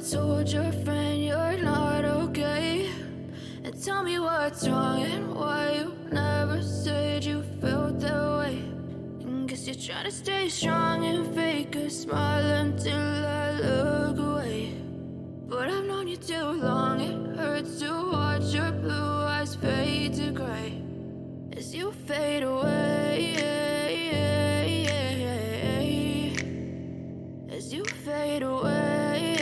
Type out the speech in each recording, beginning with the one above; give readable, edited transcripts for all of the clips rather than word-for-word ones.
told your friend you're not okay? And tell me what's wrong and why you never said you felt that way. And guess you're trying to stay strong and fake a smile until I look away. But I've known you too long, it hurts to watch your blue eyes fade to gray as you fade away, as you fade away.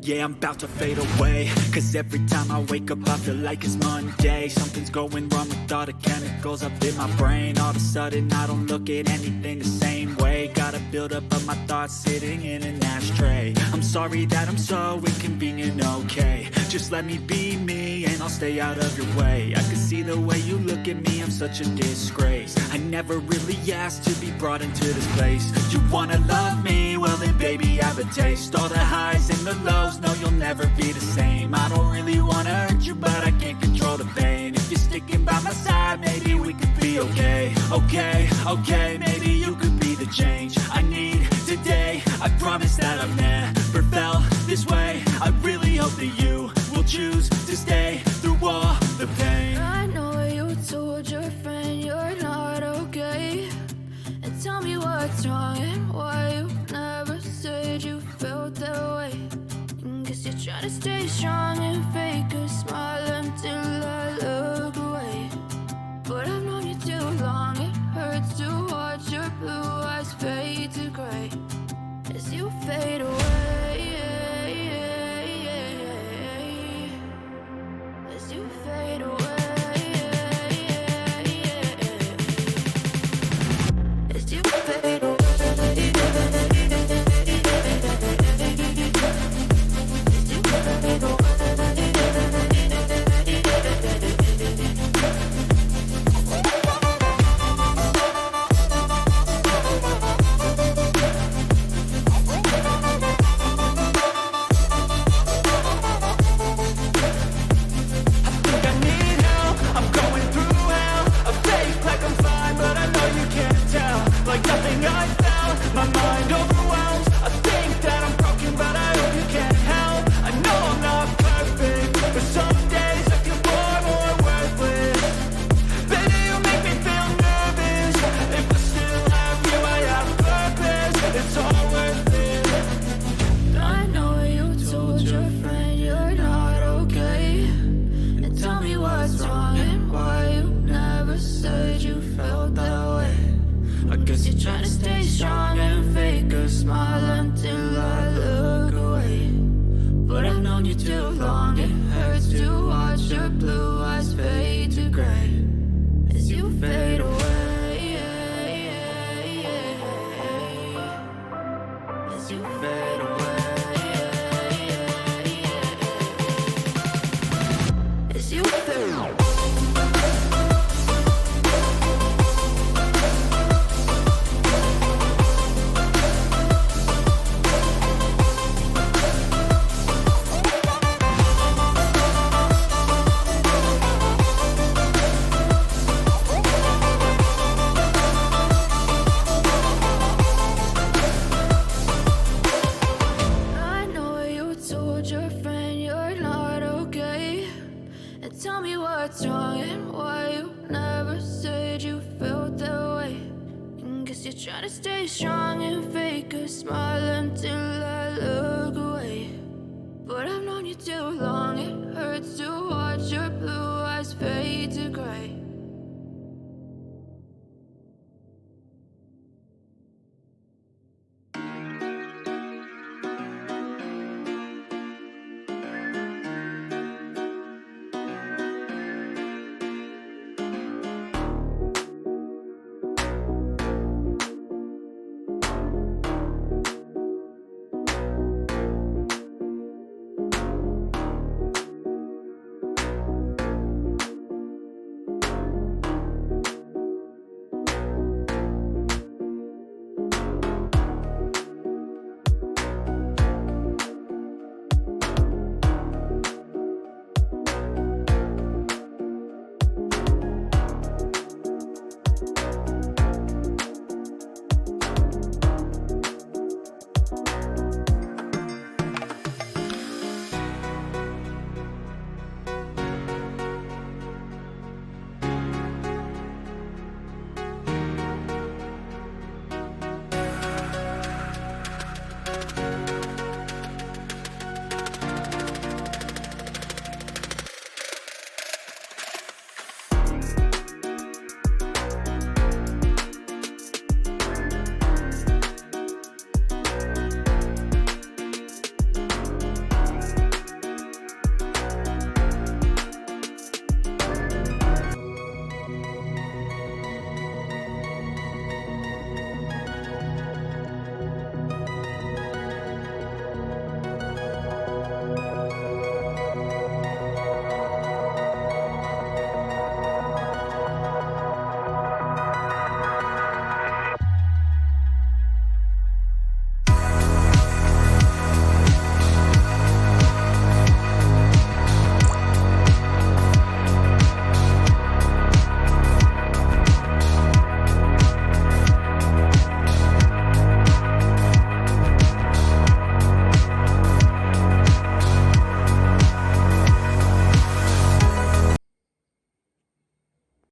Yeah, I'm about to fade away, cause every time I wake up I feel like it's Monday. Something's going wrong with all the chemicals up in my brain. All of a sudden I don't look at anything the same way. Got a buildup of my thoughts sitting in an ashtray. I'm sorry that I'm so inconvenient, okay? Just let me be me and I'll stay out of your way. I can see the way you look at me, I'm such a disgrace. I never really asked to be brought into this place. You wanna love me? Well then baby, have a taste. All the highs and the lows, no, you'll never be the same. I don't really wanna hurt you, but I can't control the pain. If you're sticking by my side, maybe we could be okay. Okay, maybe you could be the change I need today. I promise that I've never felt this way. I really hope that you will choose to stay through all the pain. I know you told your friend you're not okay. And tell me what's wrong and why you never said you felt that way. And guess you're trying to stay strong and fake a smile until I look away. But I've known you too long, it hurts to watch your blue eyes fade to gray as you fade away, as you fade away. As you fade away.